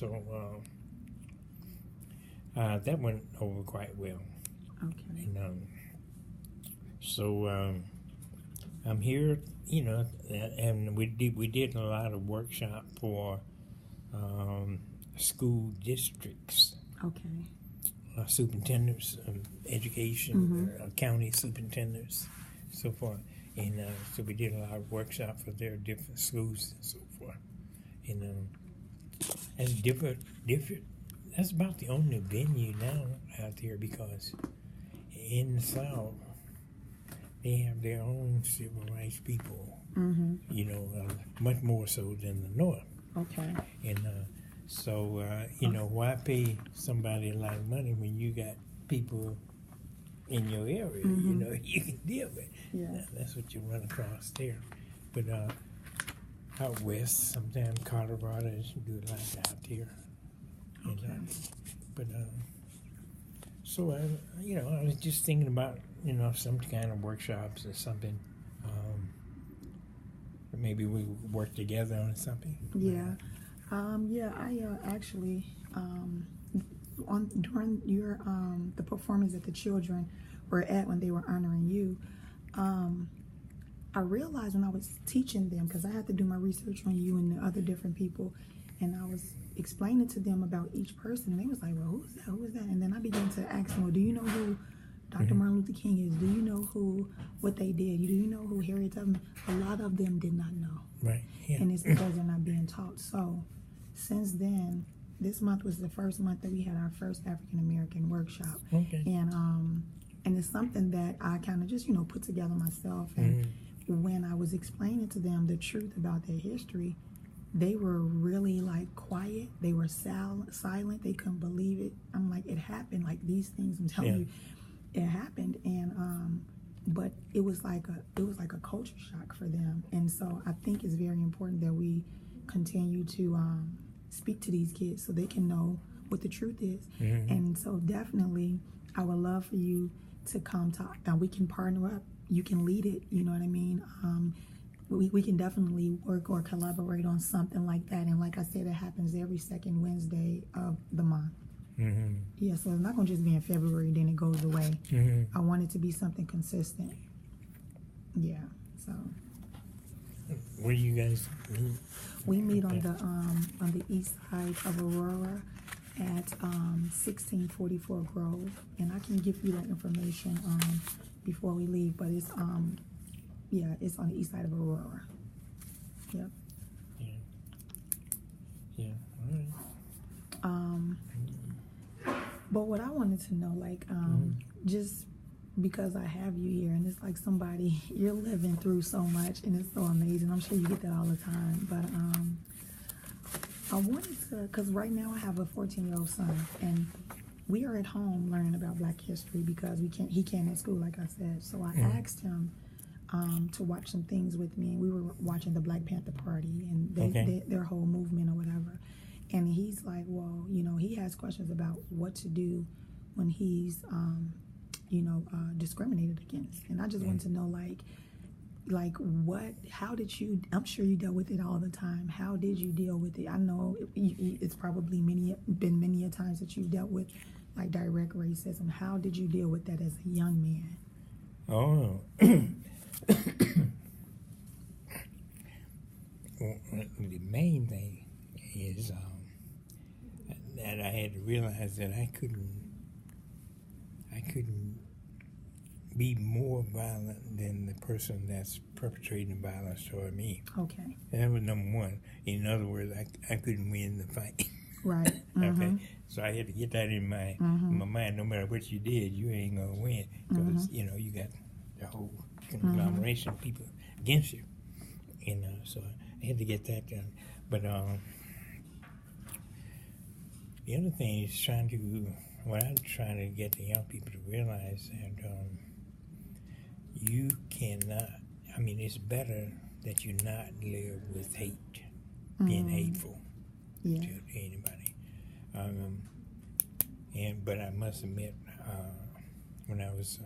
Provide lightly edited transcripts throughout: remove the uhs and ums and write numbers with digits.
So that went over quite well. Okay. And so I'm here, and we did a lot of workshop for school districts, Okay. Superintendents of education, county superintendents, so forth. And so we did a lot of workshop for their different schools and so forth. And that's different. That's about the only venue now out there, because in the South they have their own civil rights people. Much more so than the North. Okay. And so why pay somebody a lot of money when you got people in your area, you can deal with. Yeah. That's what you run across there. But out west, sometimes Colorado do it like out there. Okay. So I was just thinking about some kind of workshops or something. Maybe we work together on something. Yeah. I actually during your the performance that the children were at when they were honoring you, I realized when I was teaching them, because I had to do my research on you and the other different people, and I was explaining to them about each person, and they was like, well, who is that? And then I began to ask them, well, do you know who Dr. Martin Luther King is? Do you know what they did? Do you know who Harriet Tubman? A lot of them did not know. Right. Yeah. And it's because they're not being taught. So since then, this month was the first month that we had our first African American workshop. Okay. And it's something that I kind of just put together myself. And when I was explaining to them the truth about their history, they were really like quiet. They were silent. They couldn't believe it. I'm like, it happened. Like these things, I'm telling you, it happened. And but it was like a culture shock for them. And so I think it's very important that we continue to speak to these kids so they can know what the truth is. And so definitely, I would love for you to come talk. Now we can partner up. You can lead it. You know what I mean? We can definitely work or collaborate on something like that. And like I said, it happens every second Wednesday of the month. Yeah, so it's not going to just be in February, then it goes away. I want it to be something consistent. Yeah, so. Where do you guys meet? We meet on the east side of Aurora at 1644 Grove. And I can give you that information before we leave, but it's it's on the east side of Aurora. Yep. Yeah. All right. But what I wanted to know, like, just because I have you here, and it's like somebody, you're living through so much, and it's so amazing. I'm sure you get that all the time. But I wanted to, because right now I have a 14-year-old son, and we are at home learning about Black history because he can't at school, like I said. So I asked him to watch some things with me, and we were watching the Black Panther Party and their whole movement or whatever. And he's like, well, he has questions about what to do when he's, discriminated against. And I just wanted to know, how did you, I'm sure you dealt with it all the time. How did you deal with it? I know it's probably been many a times that you've dealt with, like, direct racism. How did you deal with that as a young man? Oh. Well, the main thing is that I had to realize that I couldn't be more violent than the person that's perpetrating violence toward me. Okay. That was number one. In other words, I couldn't win the fight. Right. Okay. So I had to get that in my mind. No matter what you did, you ain't gonna win because you got the whole conglomeration of people against you. And so I had to get that done. But the other thing is what I'm trying to get the young people to realize that you cannot, it's better that you not live with hate, being hateful to anybody. But I must admit, when I was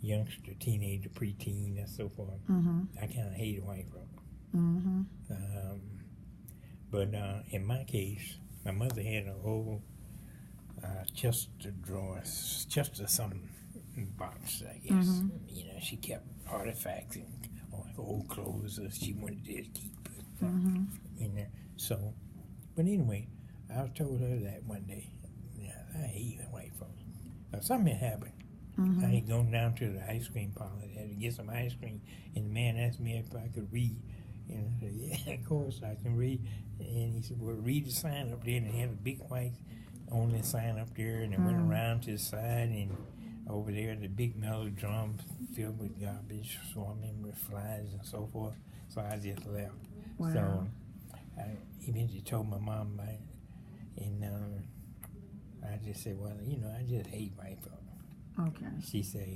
youngster, teenager, preteen, and so forth, I kind of hated white folk. But in my case, my mother had an old chest of drawers, chest of some box, I guess. Mm-hmm. You know, she kept artifacts and old clothes that she wanted to keep. Mm-hmm. In there. So, but anyway, I told her that one day. Yeah, I hate white folks. Now, something had happened. Mm-hmm. I had gone down to the ice cream parlor to get some ice cream, and the man asked me if I could read. And I said, yeah, of course I can read. And he said, well, read the sign up there. And they had a big white only sign up there, and it went around to the side, and over there the big metal drum filled with garbage, swarming with flies and so forth. So I just left. Wow. So I eventually told my mom about it, and I just said, well, you know, I just hate white folks. Okay. She said,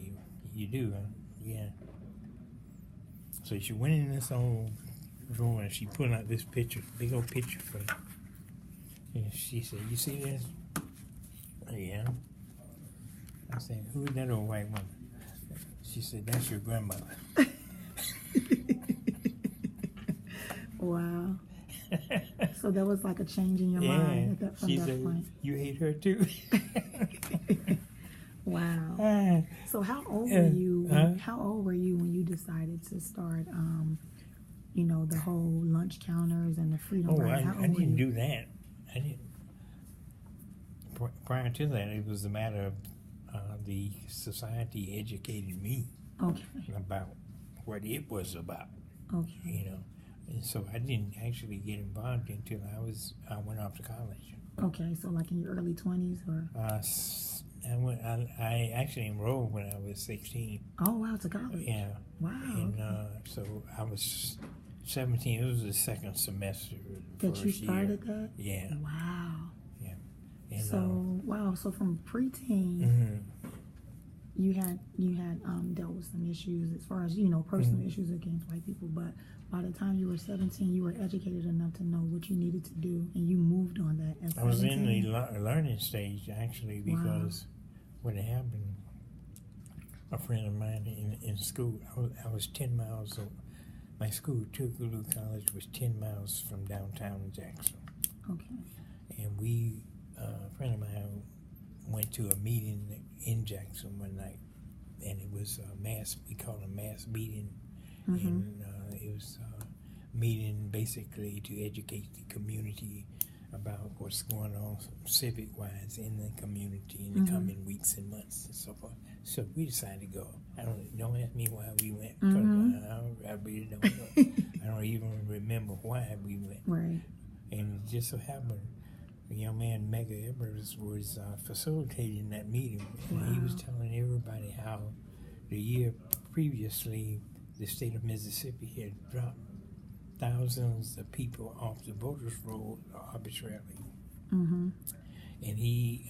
you do, huh? Yeah. So she went in this old drawer and she pulled out this picture, big old picture for me. And she said, you see this? Yeah. I said, who is that old white woman? She said, that's your grandmother. Wow. So there was like a change in your mind from she that said, point. you hate her too? Wow. So how old were you? How old were you when you decided to start? You know, the whole lunch counters and the freedom ride. I didn't do that. I didn't. Prior to that, it was a matter of the society educated me about what it was about. Okay. You know, and so I didn't actually get involved until I went off to college. Okay, so like in your early 20s, or? I actually enrolled when I was 16. Oh wow, to college. Yeah. Wow. And so I was 17. It was the second semester. That you started that? Yeah. Wow. Yeah. And, so from preteen, you had dealt with some issues as far as, you know, personal issues against white people, but by the time you were 17, you were educated enough to know what you needed to do, and you moved on that as 17. I was in the learning stage, actually, because what had happened, a friend of mine in school, I was 10 miles, my school, Tougaloo College, was 10 miles from downtown Jackson. Okay. And a friend of mine went to a meeting in Jackson one night, and it was we call it a mass meeting, and it was a meeting basically to educate the community about what's going on civic-wise in the community in the coming weeks and months and so forth. So we decided to go. Don't ask me why we went, because I really don't know. I don't even remember why we went. Right. And it just so happened, the young man, Mega Evers, was facilitating that meeting. And he was telling everybody how the year previously, the state of Mississippi had dropped thousands of people off the voters' roll arbitrarily. And he,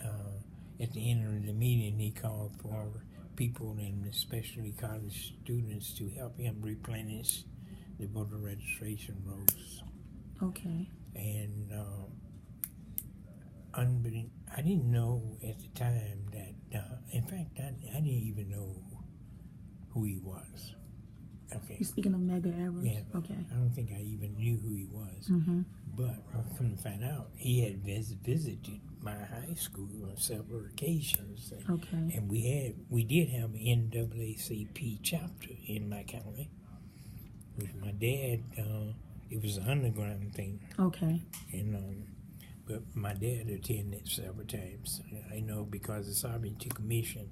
at the end of the meeting, he called for people, and especially college students, to help him replenish the voter registration rolls. Okay. And I didn't know at the time that, in fact, I didn't even know who he was. Okay. You're speaking of Mega Evers? Yeah. Okay. I don't think I even knew who he was. But I come to find out, he had visited my high school on several occasions. Okay. And we did have an NAACP chapter in my county. With my dad, it was an underground thing. Okay. And but my dad attended several times. I know because the sovereignty commission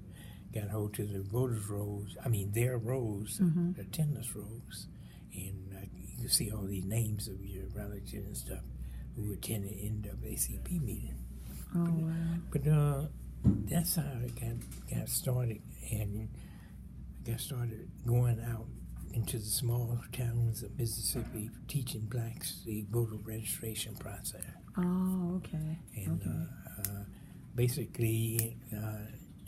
got hold to the voters' rolls. I mean their rolls, the attendance rolls, and you can see all these names of your relatives and stuff who attended NAACP meeting. Oh wow! But that's how it got started, and I got started going out into the small towns of Mississippi, teaching blacks the voter registration process. Oh, okay. And basically,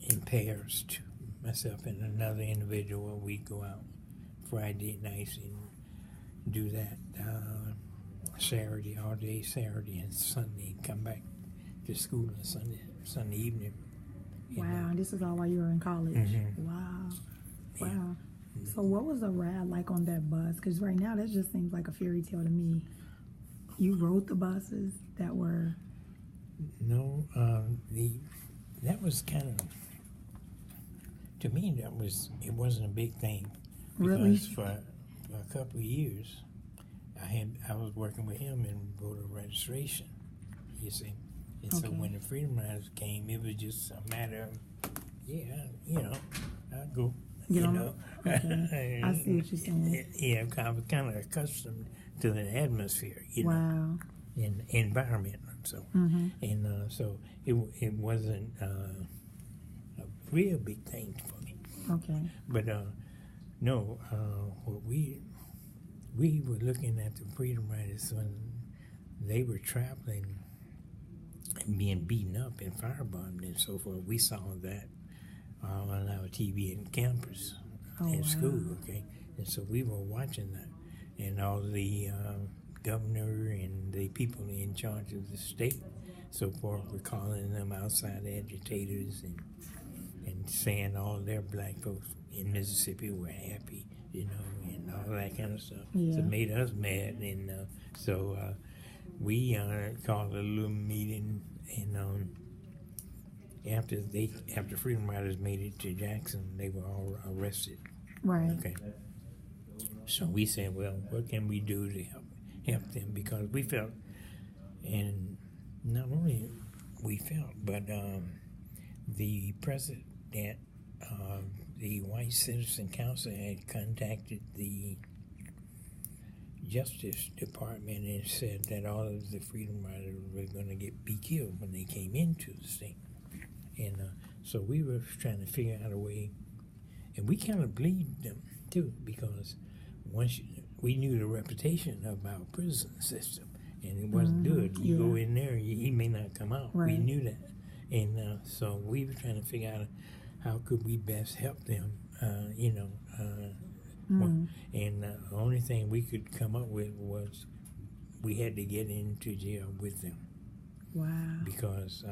in pairs, to myself and another individual, we go out Friday nights and do that Saturday, all day Saturday and Sunday, and come back to school on Sunday evening. Wow, and this is all while you were in college. Wow. Yeah. Wow. So what was the ride like on that bus? Because right now that just seems like a fairy tale to me. You rode the buses that were. No, that was kind of, to me, it wasn't a big thing. Because Really? for a couple of years, I was working with him in voter registration, you see. And so Okay. when the Freedom Riders came, it was just a matter of, I'll go, Get you on know. Okay. I see what you're saying. Yeah, I was kind of accustomed to the atmosphere, you know, Wow. and environment. So, and so it wasn't a real big thing for me. Okay. But no, what we were looking at the Freedom Riders when they were traveling and being beaten up and firebombed and so forth. We saw that on our TV in campus in school, okay? And so we were watching that. And all the governor and the people in charge of the state, so forth, were calling them outside agitators and saying all their black folks in Mississippi were happy, you know, and all that kind of stuff. Yeah. So it made us mad. And so we called a little meeting, and after Freedom Riders made it to Jackson, they were all arrested. Right. Okay. So we said, well, what can we do to help them? Because we felt, and not only we felt, but the president of the White Citizen Council had contacted the Justice Department and said that all of the Freedom Riders were going to be killed when they came into the state. And so we were trying to figure out a way, and we kind of believed them too, because once we knew the reputation of our prison system, and it wasn't good. You go in there, he may not come out. Right. We knew that, and so we were trying to figure out how could we best help them, you know. And the only thing we could come up with was we had to get into jail with them. Wow. Because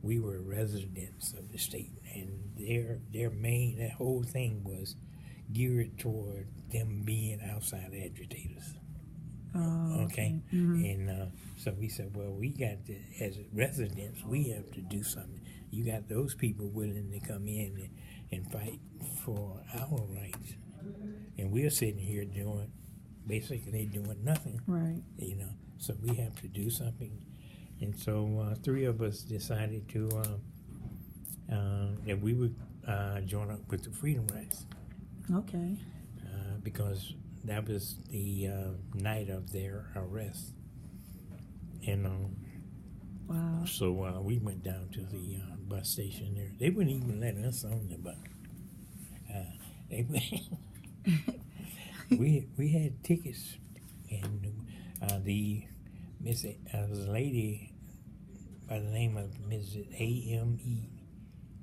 we were residents of the state, and that whole thing was geared toward them being outside agitators. Oh, okay. And so we said, well, we got to, as residents, we have to do something. You got those people willing to come in and fight for our rights, and we're sitting here basically doing nothing. Right. You know, so we have to do something. And so three of us decided to that we would join up with the Freedom Riders. Okay. Because that was the night of their arrest. And wow. So we went down to the bus station there. They wouldn't even let us on the bus. We had tickets, and was a lady by the name of Mrs. A.M.E.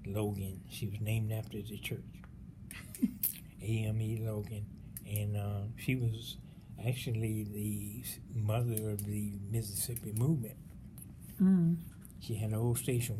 Logan. She was named after the church. A.M.E. Logan. And she was actually the mother of the Mississippi movement. She had an old station